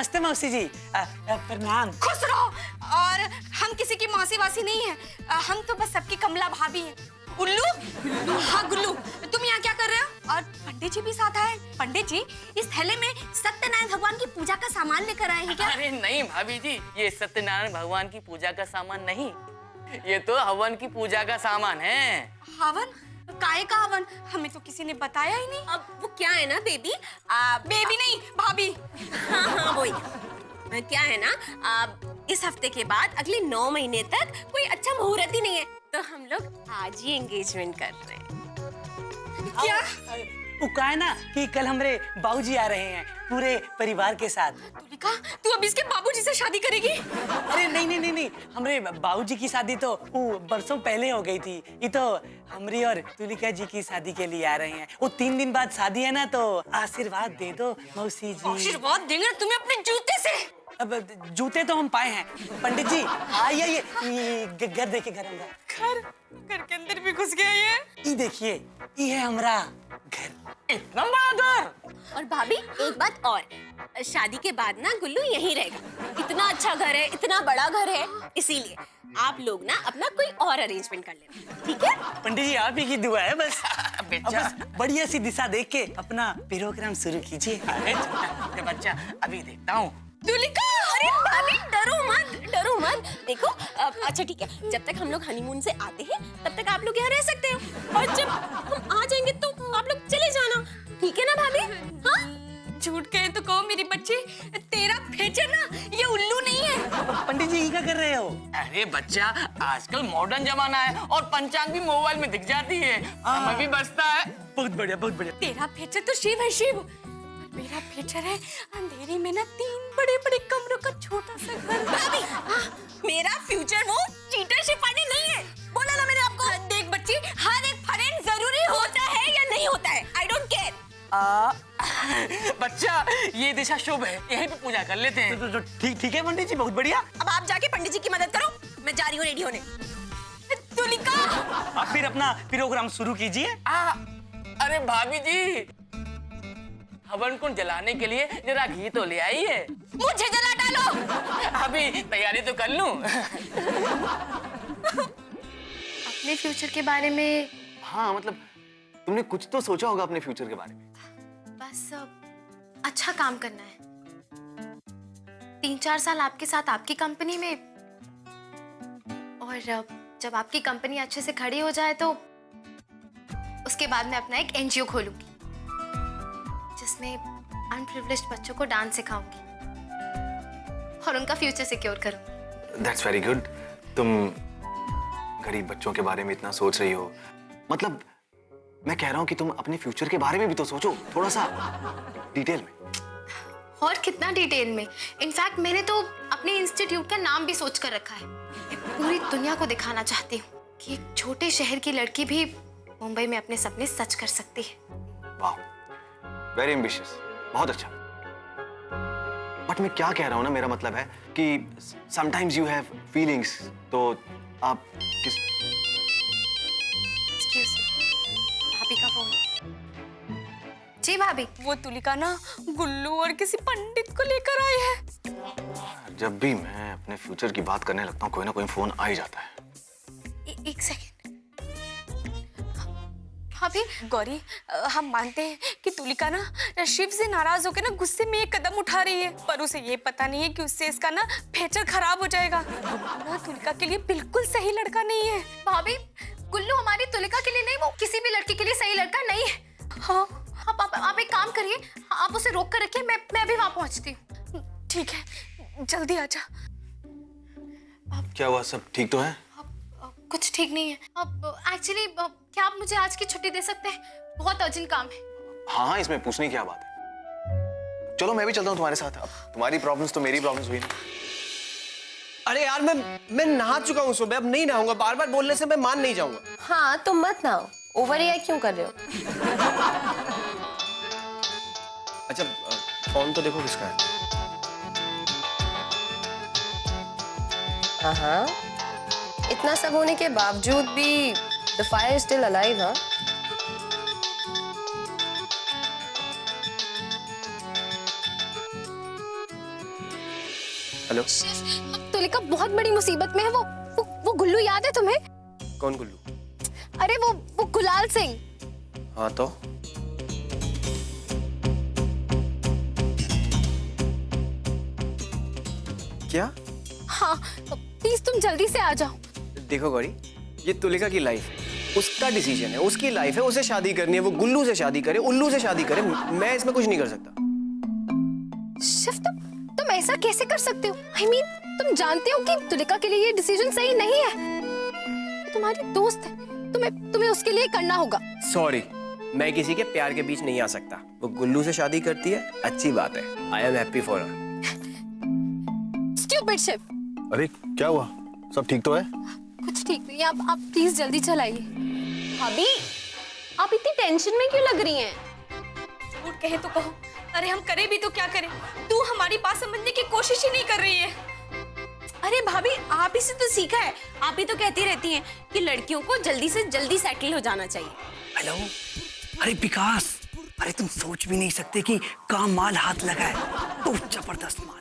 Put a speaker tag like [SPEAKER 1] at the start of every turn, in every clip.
[SPEAKER 1] नमस्ते मौसी जी। प्रणाम।
[SPEAKER 2] खुश रहो। और हम किसी की मौसी वासी नहीं है, हम तो बस सबकी कमला भाभी है। उल्लू, हाँ गुल्लू, तुम यहाँ क्या कर रहे हो? और पंडित जी भी साथ आए। पंडित जी, इस थैले में सत्यनारायण भगवान की पूजा का सामान लेकर आए हैं क्या?
[SPEAKER 3] अरे नहीं भाभी जी, ये सत्यनारायण भगवान की पूजा का सामान नहीं, ये तो हवन की पूजा का सामान है।
[SPEAKER 2] हवन? काय का हवन? हमें तो किसी ने बताया ही नहीं।
[SPEAKER 4] अब वो क्या है ना बेबी,
[SPEAKER 2] बेबी नहीं भाभी।
[SPEAKER 4] हाँ वही क्या है ना, इस हफ्ते के बाद अगले 9 महीने तक कोई अच्छा मुहूर्त ही नहीं है, तो हम लोग आज ही एंगेजमेंट कर रहे हैं।
[SPEAKER 2] क्या?
[SPEAKER 1] वो का है ना कि कल हमारे बाबूजी आ रहे हैं पूरे परिवार के साथ।
[SPEAKER 2] तुलिका, तू अब इसके बाबूजी से शादी करेगी?
[SPEAKER 1] अरे नहीं नहीं नहीं नहीं, हमारे बाबूजी की शादी तो वो बरसों पहले हो गई थी। ये तो हमारी और तुलिका जी की शादी के लिए आ रहे हैं। वो 3 दिन बाद शादी है ना, तो आशीर्वाद दे दो मौसी जी।
[SPEAKER 2] आशीर्वाद देंगे तुम्हें अपने जूते से।
[SPEAKER 1] अब जूते तो हम पाए हैं। पंडित जी आइए, ये घर देखिए, घर अंदर।
[SPEAKER 2] घर के अंदर भी घुस गया ये
[SPEAKER 1] देखिए, ये है हमारा घर।
[SPEAKER 3] इतना बड़ा घर।
[SPEAKER 4] और भाभी एक बात और, शादी के बाद ना गुल्लू यहीं रहेगा। इतना अच्छा घर है, इतना बड़ा घर है, इसीलिए आप लोग ना अपना कोई और अरेंजमेंट कर लेना, ठीक है?
[SPEAKER 1] पंडित जी आप ही की दुआ है बस।
[SPEAKER 3] बच्चा,
[SPEAKER 1] बढ़िया सी दिशा देख के अपना प्रोग्राम शुरू कीजिए।
[SPEAKER 3] अरे बच्चा, अभी देखता हूँ।
[SPEAKER 4] तुलिका, अरे भाभी डरो मत, डरो मत। देखो अच्छा ठीक है, जब तक हम लोग हनीमून से आते हैं तब तक आप लोग यहाँ रह सकते हो, और जब हम आ जाएंगे तो आप लोग चले जाना, ठीक है ना भाभी? हाँ?
[SPEAKER 2] झूठ कहे तो कहो मेरी बच्ची, तेरा फेचर ना ये उल्लू नहीं है।
[SPEAKER 1] पंडित जी क्या कर रहे हो?
[SPEAKER 3] अरे बच्चा, आजकल मॉडर्न जमाना है और पंचांग भी मोबाइल में दिख जाती है, समय भी बचता है।
[SPEAKER 1] बहुत बढ़िया, बहुत बढ़िया।
[SPEAKER 2] तेरा फेचर तो शिव है शिव, मेरा फेचर है अंधेरी में ना 3 बड़े-बड़े कमरों का छोटा सा घर।
[SPEAKER 4] भाभी, मेरा फ्यूचर वो चीटर शिपानी नहीं है, बोला ना मैंने आपको।
[SPEAKER 2] देख बच्ची, हर एक फ्रेंड जरूरी
[SPEAKER 4] होता है या नहीं होता है, आई डोंट केयर।
[SPEAKER 3] बच्चा, ये दिशा शुभ है, यहीं पे पूजा कर लेते हैं।
[SPEAKER 1] तो ठीक है पंडित जी, बहुत बढ़िया।
[SPEAKER 4] अब आप जाके पंडित जी की मदद करो, मैं जा रही हूँ रेडी होने।
[SPEAKER 2] तुलिका,
[SPEAKER 1] आप फिर अपना प्रोग्राम शुरू कीजिए।
[SPEAKER 3] अरे भाभी जी, हवन कुंड जलाने के लिए जरा घी तो ले आई है।
[SPEAKER 2] मुझे जला डालो।
[SPEAKER 3] अभी तैयारी तो कर लूं।
[SPEAKER 5] अपने फ्यूचर के बारे में?
[SPEAKER 6] हाँ मतलब तुमने कुछ तो सोचा होगा अपने फ्यूचर के बारे में।
[SPEAKER 5] बस अच्छा काम करना है। 3-4 साल आपके साथ आपकी कंपनी में, और जब आपकी कंपनी अच्छे से खड़ी हो जाए तो उसके बाद मैं अपना एक एनजीओ खोलूंगी जिसमें अनप्रिविलेज्ड बच्चों को डांस सिखाऊंगी और उनका फ्यूचर सिक्योर करूंगी।
[SPEAKER 6] That's very good। तुम गरीब बच्चों के बारे में इतना सोच रही हो, मतलब मैं कह रहा हूँ कि तुम अपने फ्यूचर के बारे में भी तो सोचो, थोड़ा सा डिटेल में।
[SPEAKER 5] और कितना डिटेल में? इनफैक्ट मैंने तो अपने इंस्टीट्यूट का नाम भी सोच कर रखा है। मैं पूरी दुनिया को दिखाना चाहती हूँ कि एक छोटे शहर की लड़की भी मुंबई में अपने सपने सच कर सकती है।
[SPEAKER 6] वाह, वेरी एम्बिशियस, बहुत अच्छा। बट मैं क्या कह रहा हूँ ना, मेरा मतलब है कि समटाइम्स यू हैव फीलिंग्स, तो आप किस
[SPEAKER 5] Excuse me, भाभी का फोन। जी भाभी।
[SPEAKER 2] वो तुलिका ना गुल्लू और किसी पंडित को लेकर आई है।
[SPEAKER 6] जब भी मैं अपने फ्यूचर की बात करने लगता हूँ कोई ना कोई फोन आ ही जाता है।
[SPEAKER 5] एक सेकेंड भाभी।
[SPEAKER 2] गौरी, हम मानते हैं कि तुलिका ना शिव से नाराज होकर ना गुस्से में ये कदम उठा रही है, पर उसे ये पता नहीं है कि उससे इसका ना फ्यूचर खराब हो जाएगा। ना तुलिका के लिए बिल्कुल सही लड़का नहीं है।
[SPEAKER 5] भाभी, गुल्लू हमारी तुलिका के लिए नहीं, वो किसी भी लड़की के लिए सही लड़का नहीं है।
[SPEAKER 2] हाँ,
[SPEAKER 5] आप एक काम करिए, आप उसे रोक कर रखिए, मैं अभी वहां पहुंचती हूँ।
[SPEAKER 2] ठीक है, जल्दी आजा।
[SPEAKER 6] क्या हुआ, सब ठीक तो है?
[SPEAKER 5] कुछ ठीक नहीं है। अब एक्चुअली क्या आप मुझे आज की छुट्टी दे सकते हैं? बहुत अर्जेंट काम है।
[SPEAKER 6] हाँ हाँ, इसमें पूछने की क्या बात है। चलो मैं भी चलता हूँ तुम्हारे साथ, अब तुम्हारी प्रॉब्लम्स तो मेरी प्रॉब्लम्स हुई ना।
[SPEAKER 7] अरे यार मैं नहा चुका हूँ सुबह, अब नहीं नहाऊंगा, बार बार बोलने से मैं मान नहीं जाऊंगा।
[SPEAKER 4] हाँ तो मत नहाओ, ओवर रिएक्ट क्यों कर रहे हो?
[SPEAKER 7] अच्छा फोन तो देखो किसका है।
[SPEAKER 4] हाँ, इतना सब होने के बावजूद भी द फायर स्टिल अलाइव, हाँ?
[SPEAKER 7] हेलो।
[SPEAKER 5] शिव, अब तुलिका बहुत बड़ी मुसीबत में है। वो गुल्लू याद है तुम्हें?
[SPEAKER 7] कौन गुल्लू?
[SPEAKER 5] अरे वो गुलाल सिंह।
[SPEAKER 7] हाँ तो क्या?
[SPEAKER 5] हाँ, प्लीज तुम जल्दी से आ जाओ।
[SPEAKER 7] देखो गौरी, ये तुलिका की लाइफ है, उसका डिसीजन है, उसकी लाइफ है, उसे शादी करनी है। वो गुल्लू से शादी करे, उल्लू से शादी करे, मैं इसमें कुछ नहीं कर सकता।
[SPEAKER 5] शिव, तुम ऐसा कैसे कर सकते हो? I mean, तुम जानते हो कि तुलिका के लिए ये डिसीजन सही नहीं है। तुम्हारी दोस्त है, तुम्हें उसके लिए करना होगा।
[SPEAKER 7] सॉरी, मैं किसी के प्यार के बीच नहीं आ सकता। वो गुल्लू से शादी करती है, अच्छी बात है। I am happy for her.
[SPEAKER 5] Stupid Shiv.
[SPEAKER 8] अरे क्या हुआ? सब ठीक तो है?
[SPEAKER 5] कुछ ठीक नहीं। आप प्लीज जल्दी चलाइए।
[SPEAKER 4] भाभी, आप इतनी टेंशन में क्यों लग रही हैं?
[SPEAKER 2] झूठ कहे तो कहो, अरे हम करें भी तो क्या करें? तू हमारी बात समझने की कोशिश ही नहीं कर रही है।
[SPEAKER 4] अरे भाभी, आप ही से तो सीखा है। आप ही तो कहती रहती हैं कि लड़कियों को जल्दी से जल्दी सेटल हो जाना चाहिए।
[SPEAKER 1] हेलो, अरे विकास, अरे तुम सोच भी नहीं सकते कि काम माल हाथ लगा है, बहुत जबरदस्त माल।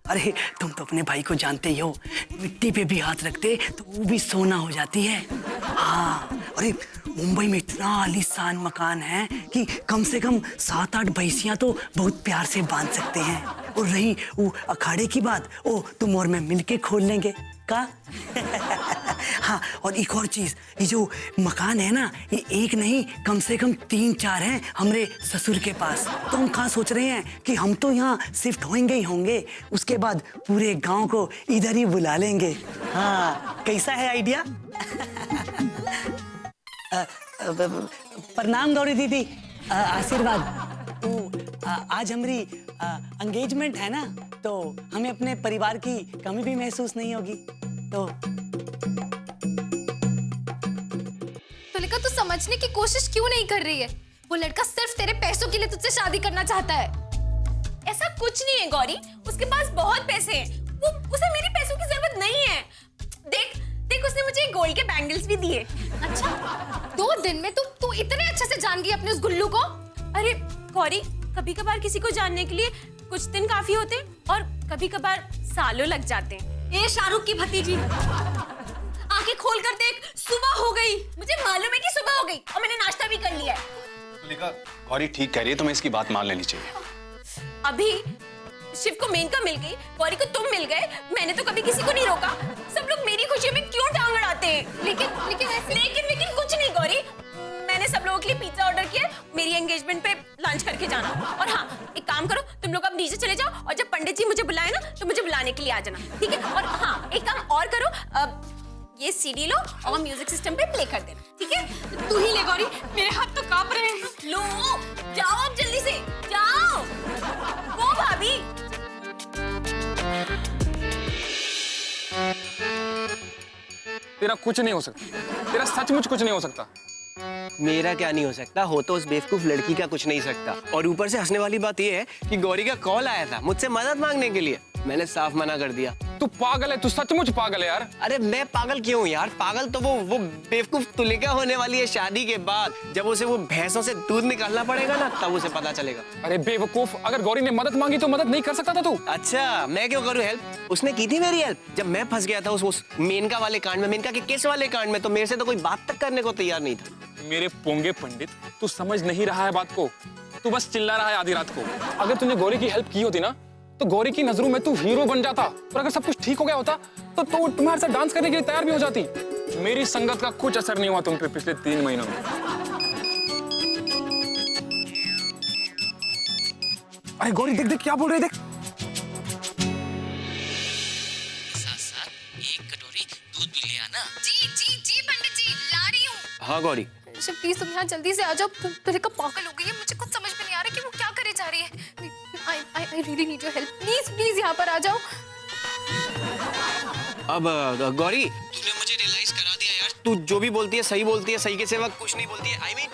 [SPEAKER 1] अरे तुम तो अपने भाई को जानते ही हो, मिट्टी पे भी हाथ रखते तो वो भी सोना हो जाती है। हाँ, अरे मुंबई में इतना आलीशान मकान है कि कम से कम 7-8 भैंसियां तो बहुत प्यार से बांध सकते हैं। और रही वो अखाड़े की बात, ओ तुम और मैं मिलके खोल लेंगे का। हाँ, और एक और चीज, ये जो मकान है ना, ये एक नहीं कम से कम 3-4 हैं हमारे ससुर के पास। तो हम कहाँ सोच रहे हैं कि हम तो यहाँ शिफ्ट होंगे ही होंगे, उसके बाद पूरे गांव को इधर ही बुला लेंगे। हाँ, कैसा है आइडिया? प्रणाम गौरी दीदी, आशीर्वाद। आज हमारी एंगेजमेंट है ना, तो हमें अपने परिवार की कमी भी महसूस नहीं होगी। तो
[SPEAKER 5] तुलिका, तू समझने की कोशिश क्यों नहीं कर रही है? वो लड़का सिर्फ तेरे पैसों के लिए तुझसे शादी करना चाहता है।
[SPEAKER 4] ऐसा कुछ नहीं है गौरी, उसके पास बहुत पैसे हैं। उसे मेरे पैसों की जरूरत नहीं है। देख, उसने मुझे गोल्ड के बैंगल्स भी दिए।
[SPEAKER 5] अच्छा, 2 दिन में तू इतने अच्छे से जान गई अपने उस गुल्लू को?
[SPEAKER 4] अरे गौरी, कभी कभार किसी को जानने के लिए कुछ दिन काफी होते हैं और कभी कभार सालों लग जाते हैं।
[SPEAKER 2] ए शाहरुख की भतीजी, आंखें खोल कर देख, सुबह हो गई।
[SPEAKER 4] मुझे मालूम है कि सुबह हो गई और मैंने नाश्ता भी कर लिया है।
[SPEAKER 8] तुलिका, गौरी ठीक कह रही है, तुम्हें इसकी बात मान लेनी चाहिए।
[SPEAKER 4] अभी शिव को मेनका मिल गई, गौरी को तुम मिल गए। मैंने तो कभी किसी को नहीं रोका। सब लोग मेरी खुशी में क्यों टांग अड़ाते हैं? लेकिन कुछ नहीं गौरी, मैंने सब लोगों के लिए पिज्जा ऑर्डर किया, मेरी एंगेजमेंट पे लंच करके जाना। और हाँ, एक काम करो, तुम लोग अब नीचे चले जाओ और जब पंडित जी मुझे बुलाए ना, तो मुझे बुलाने के लिए आ जाना, ठीक है? और हाँ, एक काम और करो, ये सीडी लो और म्यूजिक सिस्टम पे प्ले कर देना, ठीक है?
[SPEAKER 2] तू ही ले गौरी, मेरे हाथ तो कांप रहे हैं।
[SPEAKER 4] लो, जाओ अब जल्दी से, जाओ। वो भाभी,
[SPEAKER 9] तेरा कुछ नहीं हो सकता, तेरा सचमुच कुछ नहीं हो सकता।
[SPEAKER 7] मेरा क्या नहीं हो सकता? हो तो उस बेवकूफ लड़की का कुछ नहीं सकता। और ऊपर से हंसने वाली बात यह है कि गौरी का कॉल आया था मुझसे मदद मांगने के लिए। मैंने साफ मना कर दिया।
[SPEAKER 9] तू पागल है, तू सचमुच पागल है यार।
[SPEAKER 7] अरे मैं पागल क्यों हूँ यार? पागल तो वो बेवकूफ तुलिका होने वाली है शादी के बाद। जब उसे वो भैंसों से दूध निकालना पड़ेगा ना, तब उसे पता चलेगा।
[SPEAKER 9] अरे बेवकूफ, अगर गौरी ने मदद मांगी तो मदद नहीं कर सकता था तू?
[SPEAKER 7] अच्छा, मैं क्यों करूँ हेल्प? उसने की थी मेरी हेल्प जब मैं फंस गया था उस मेनका वाले कांड में, मेनका के केस वाले कांड में। तो मेरे से तो कोई बात तक करने को तैयार नहीं था।
[SPEAKER 9] मेरे पोंगे पंडित, तू समझ नहीं रहा है बात को। तू बस चिल्ला रहा है आधी रात को। अगर तूने गौरी की हेल्प की होती ना, तो गौरी की नजरों में तू हीरो बन जाता। और अगर सब कुछ ठीक हो गया होता तो तू तुम्हारे साथ डांस करने के लिए तैयार भी हो जाती। मेरी संगत का कुछ असर नहीं हुआ तुम पे पिछले 3 महीनों में। अरे गौरी देख देख क्या बोल रही है, देख।
[SPEAKER 3] साथ साथ 1 कटोरी दूध भी ले आना।
[SPEAKER 5] जी पंडित जी, ला रही हूँ।
[SPEAKER 7] हाँ गौरी,
[SPEAKER 5] शिव प्लीज तुम यहाँ जल्दी से आ जाओ। तुलिका पागल हो गई है, मुझे कुछ समझ में नहीं आ रहा कि वो क्या करे जा रही है। I really need your help. Please यहाँ पर आ जाओ।
[SPEAKER 7] अब गौरी, तूने मुझे रियलाइज करा दिया यार। तू जो भी बोलती है सही बोलती है, सही के सिवा कुछ नहीं बोलती है। I mean,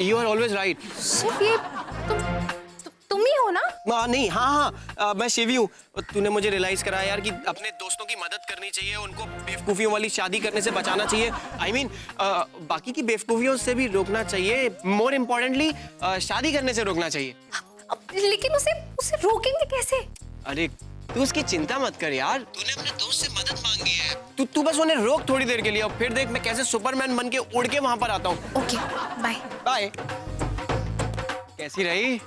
[SPEAKER 7] you are always right.
[SPEAKER 5] Shiv, ये तुम ही हो ना?
[SPEAKER 7] नहीं, हाँ, मैं शिवी हूँ। तूने मुझे रियलाइज कराया यार कि अपने दोस्तों की मदद करनी चाहिए, उनको बेवकूफियों वाली शादी करने से बचाना चाहिए। I mean, बाकी की बेवकूफियों से भी रोकना चाहिए। मोर इम्पोर्टेंटली शादी करने से रोकना चाहिए।
[SPEAKER 5] लेकिन उसे रोकेंगे कैसे?
[SPEAKER 7] अरे तू उसकी चिंता मत कर यार, तूने अपने दोस्त से मदद मांगी है, तू बस उन्हें रोक थोड़ी देर के लिए और फिर देख मैं कैसे सुपरमैन बन के उड़ के वहां पर आता हूँ।
[SPEAKER 5] Okay bye.
[SPEAKER 7] बाय। कैसी रही?